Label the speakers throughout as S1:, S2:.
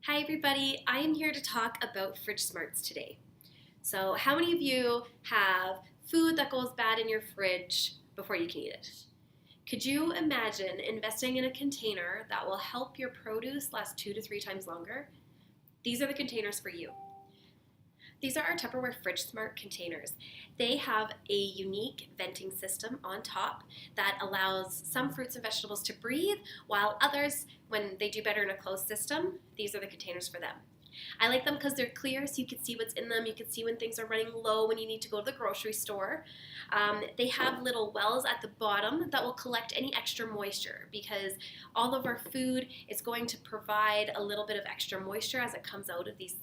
S1: Hi everybody, I am here to talk about Fridgesmarts today. So how many of you have food that goes bad in your fridge before you can eat it? Could you imagine investing in a container that will help your produce last 2 to 3 times longer? These are the containers for you. These are our Tupperware Fridgesmart containers. They have a unique venting system on top that allows some fruits and vegetables to breathe, while others, when they do better in a closed system, these are the containers for them. I like them because they're clear so you can see what's in them. You can see when things are running low when you need to go to the grocery store. They have little wells at the bottom that will collect any extra moisture because all of our food is going to provide a little bit of extra moisture as it comes out of these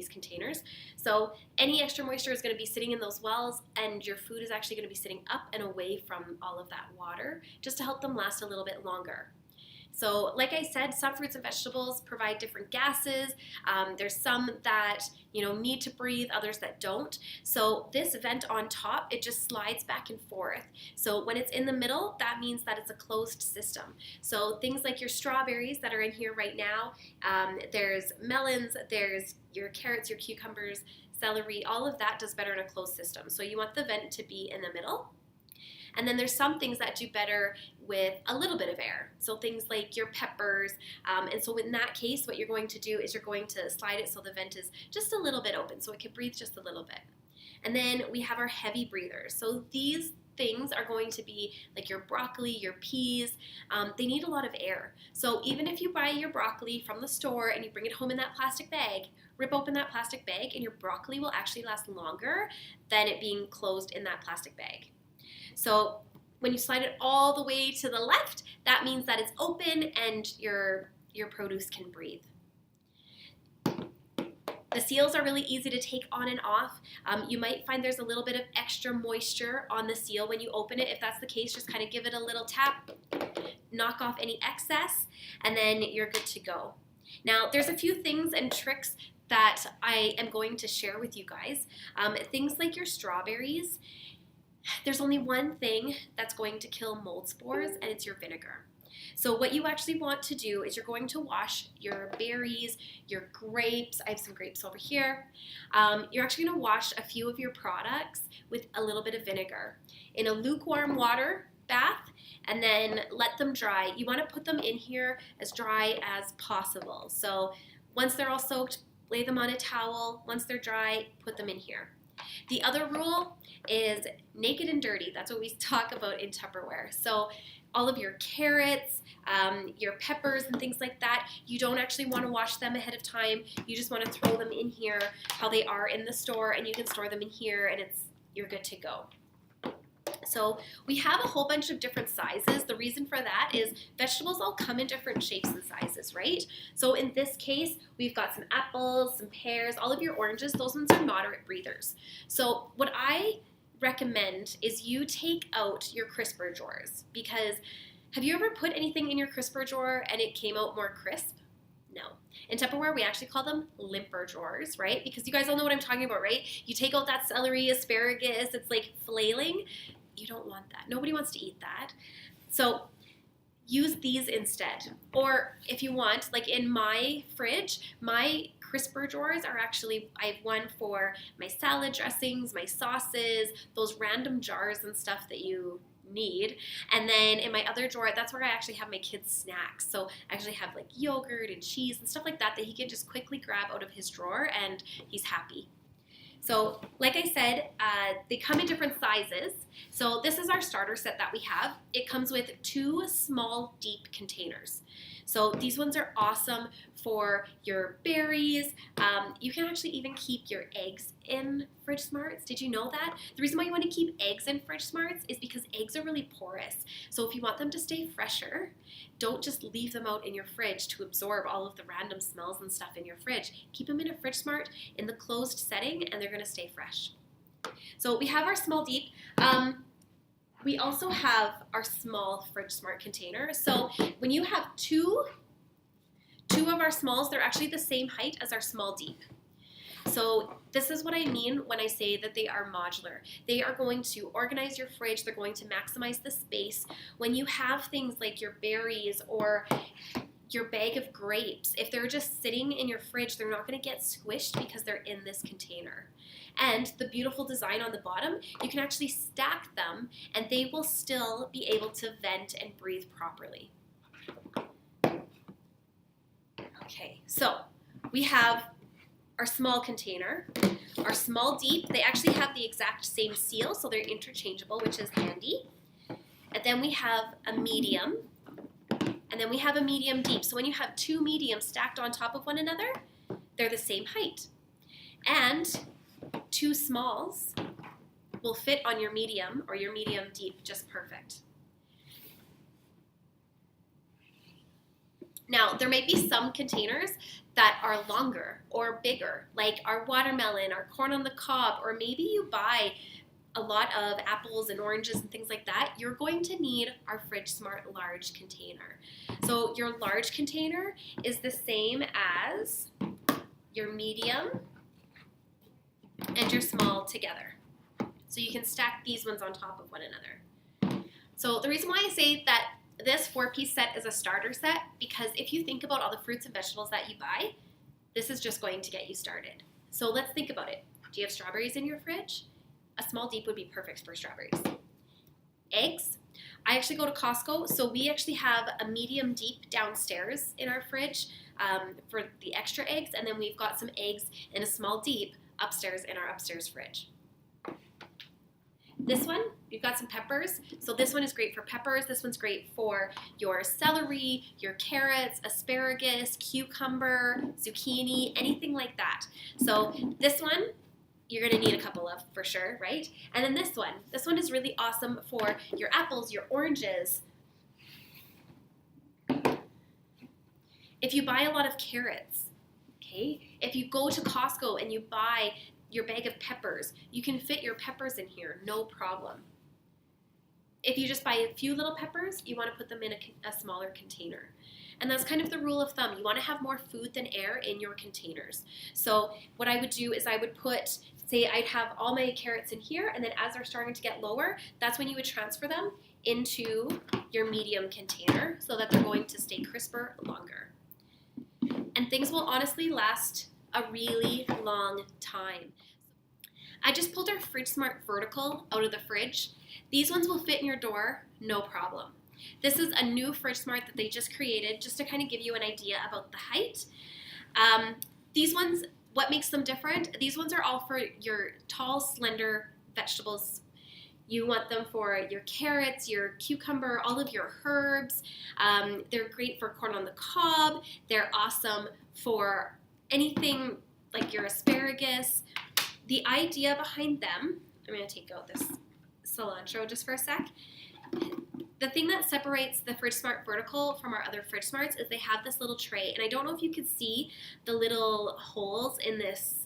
S1: containers. So any extra moisture is going to be sitting in those wells, and your food is actually going to be sitting up and away from all of that water just to help them last a little bit longer. So like I said, some fruits and vegetables provide different gases. There's some that need to breathe, others that don't. So this vent on top, it just slides back and forth. So when it's in the middle, that means that it's a closed system. So things like your strawberries that are in here right now, there's melons, there's your carrots, your cucumbers, celery, all of that does better in a closed system. So you want the vent to be in the middle. And then there's some things that do better with a little bit of air. So things like your peppers. And so in that case, what you're going to do is you're going to slide it so the vent is just a little bit open so it can breathe just a little bit. And then we have our heavy breathers. So these things are going to be like your broccoli, your peas. They need a lot of air. So even if you buy your broccoli from the store and you bring it home in that plastic bag, rip open that plastic bag and your broccoli will actually last longer than it being closed in that plastic bag. So when you slide it all the way to the left, that means that it's open and your produce can breathe. The seals are really easy to take on and off. You might find there's a little bit of extra moisture on the seal when you open it. If that's the case, just kind of give it a little tap, knock off any excess, and then you're good to go. Now, there's a few things and tricks that I am going to share with you guys. Things like your strawberries. There's only one thing that's going to kill mold spores, and it's your vinegar. So what you actually want to do is you're going to wash your berries, your grapes. I have some grapes over here. You're actually going to wash a few of your products with a little bit of vinegar in a lukewarm water bath, and then let them dry. You want to put them in here as dry as possible. So once they're all soaked, lay them on a towel. Once they're dry, put them in here. The other rule is naked and dirty. That's what we talk about in Tupperware. So all of your carrots, your peppers and things like that, you don't actually want to wash them ahead of time. You just want to throw them in here how they are in the store, and you can store them in here and you're good to go. So we have a whole bunch of different sizes. The reason for that is vegetables all come in different shapes and sizes, right? So in this case, we've got some apples, some pears, all of your oranges. Those ones are moderate breathers. So what I recommend is you take out your crisper drawers, because have you ever put anything in your crisper drawer and it came out more crisp? No. In Tupperware, we actually call them limper drawers, right? Because you guys all know what I'm talking about, right? You take out that celery, asparagus, it's like flailing. You don't want that. Nobody wants to eat that. So use these instead. Or if you want, like in my fridge, my crisper drawers are actually, I have one for my salad dressings, my sauces, those random jars and stuff that you need. And then in my other drawer, that's where I actually have my kids' snacks. So I actually have like yogurt and cheese and stuff like that he can just quickly grab out of his drawer and he's happy. So like I said, they come in different sizes. So this is our starter set that we have. It comes with 2 small deep containers. So these ones are awesome for your berries. You can actually even keep your eggs in Fridgesmarts. Did you know that? The reason why you want to keep eggs in Fridgesmarts is because eggs are really porous. So if you want them to stay fresher, don't just leave them out in your fridge to absorb all of the random smells and stuff in your fridge. Keep them in a Fridgesmart in the closed setting and they're going to stay fresh. So we have our small deep. We also have our small Fridgesmart container. So when you have two of our smalls, they're actually the same height as our small deep. So this is what I mean when I say that they are modular. They are going to organize your fridge. They're going to maximize the space. When you have things like your berries or your bag of grapes, if they're just sitting in your fridge, they're not going to get squished because they're in this container. And the beautiful design on the bottom, you can actually stack them and they will still be able to vent and breathe properly. Okay, so we have our small container, our small deep. They actually have the exact same seal, so they're interchangeable, which is handy. And then we have a medium, and then we have a medium deep. So when you have two mediums stacked on top of one another, they're the same height. And two smalls will fit on your medium or your medium deep just perfect. Now, there may be some containers that are longer or bigger, like our watermelon, our corn on the cob, or maybe you buy a lot of apples and oranges and things like that. You're going to need our Fridgesmart large container. So your large container is the same as your medium and your small together. So you can stack these ones on top of one another. So the reason why I say that this 4-piece set is a starter set, because if you think about all the fruits and vegetables that you buy, this is just going to get you started. So let's think about it. Do you have strawberries in your fridge? A small deep would be perfect for strawberries. Eggs. I actually go to Costco, so we actually have a medium deep downstairs in our fridge for the extra eggs, and then we've got some eggs in a small deep upstairs in our upstairs fridge. This one, we've got some peppers. So this one is great for peppers. This one's great for your celery, your carrots, asparagus, cucumber, zucchini, anything like that. So this one, you're going to need a couple of for sure, right? And then this one is really awesome for your apples, your oranges. If you buy a lot of carrots, okay? If you go to Costco and you buy your bag of peppers, you can fit your peppers in here, no problem. If you just buy a few little peppers, you want to put them in a smaller container. And that's kind of the rule of thumb. You want to have more food than air in your containers. So what I would do is I would put, say I'd have all my carrots in here, and then as they're starting to get lower, that's when you would transfer them into your medium container so that they're going to stay crisper longer. And things will honestly last a really long time. I just pulled our Fridgesmart vertical out of the fridge. These ones will fit in your door, no problem. This is a new Fridgesmart that they just created just to kind of give you an idea about the height. These ones, what makes them different? These ones are all for your tall, slender vegetables. You want them for your carrots, your cucumber, all of your herbs. They're great for corn on the cob. They're awesome for anything like your asparagus. The idea behind them, I'm going to take out this cilantro just for a sec. The thing that separates the Fridgesmart vertical from our other Fridgesmarts is they have this little tray, and I don't know if you could see the little holes in this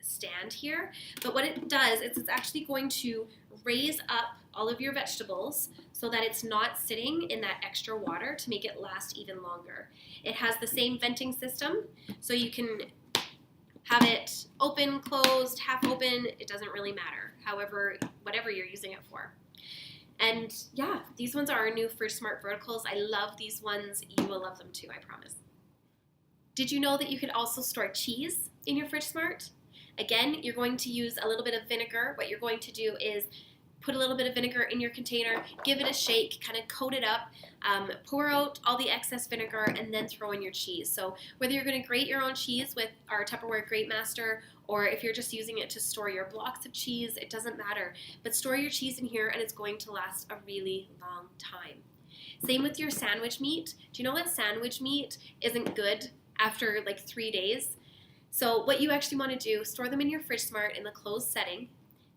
S1: stand here, but what it does is it's actually going to raise up all of your vegetables so that it's not sitting in that extra water to make it last even longer. It has the same venting system, so you can have it open, closed, half open, it doesn't really matter, however, whatever you're using it for. And yeah, these ones are our new Fridgesmart verticals. I love these ones. You will love them too, I promise. Did you know that you could also store cheese in your Fridgesmart? Again, you're going to use a little bit of vinegar. What you're going to do is put a little bit of vinegar in your container, give it a shake, kind of coat it up, pour out all the excess vinegar, and then throw in your cheese. So whether you're going to grate your own cheese with our Tupperware Grate Master, or if you're just using it to store your blocks of cheese, it doesn't matter. But store your cheese in here and it's going to last a really long time. Same with your sandwich meat. Do you know that sandwich meat isn't good after like 3 days? So what you actually want to do, store them in your Fridgesmart in the closed setting.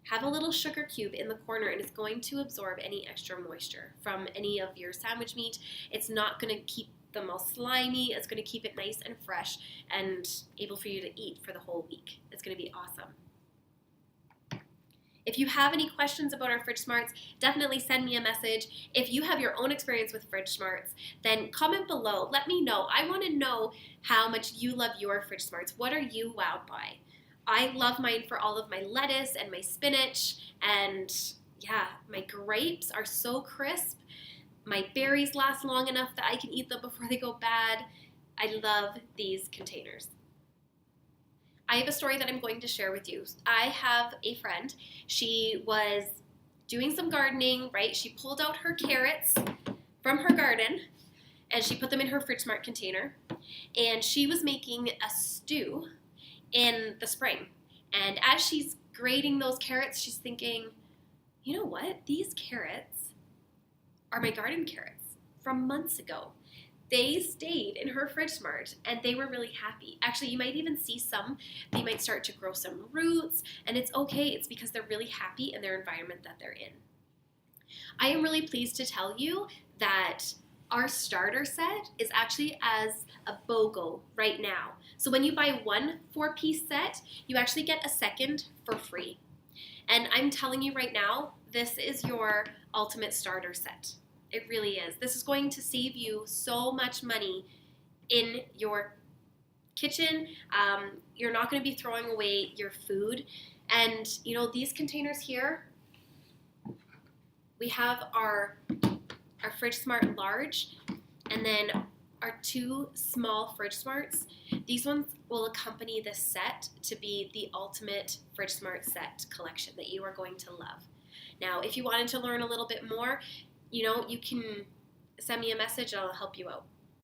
S1: Have a little sugar cube in the corner, and it's going to absorb any extra moisture from any of your sandwich meat. It's not going to keep them all slimy. It's going to keep it nice and fresh and able for you to eat for the whole week. It's going to be awesome. If you have any questions about our Fridgesmarts, definitely send me a message. If you have your own experience with Fridgesmarts, then comment below. Let me know. I want to know how much you love your Fridgesmarts. What are you wowed by? I love mine for all of my lettuce and my spinach, and yeah, my grapes are so crisp. My berries last long enough that I can eat them before they go bad. I love these containers. I have a story that I'm going to share with you. I have a friend. She was doing some gardening, right? She pulled out her carrots from her garden and she put them in her Fridgesmart container. And she was making a stew in the spring. And as she's grating those carrots, she's thinking, you know what? These carrots are my garden carrots from months ago. They stayed in her Fridgesmart and they were really happy. Actually, you might even see some, they might start to grow some roots, and it's okay. It's because they're really happy in their environment that they're in. I am really pleased to tell you that our starter set is actually as a BOGO right now. So when you buy one 4-piece set, you actually get a second for free. And I'm telling you right now, this is your ultimate starter set. It really is. This is going to save you so much money in your kitchen. You're not going to be throwing away your food. And, you know, these containers here, we have our Fridgesmart large and then our 2 small Fridgesmarts. These ones will accompany this set to be the ultimate Fridgesmart set collection that you are going to love. Now, if you wanted to learn a little bit more, you know, you can send me a message and I'll help you out.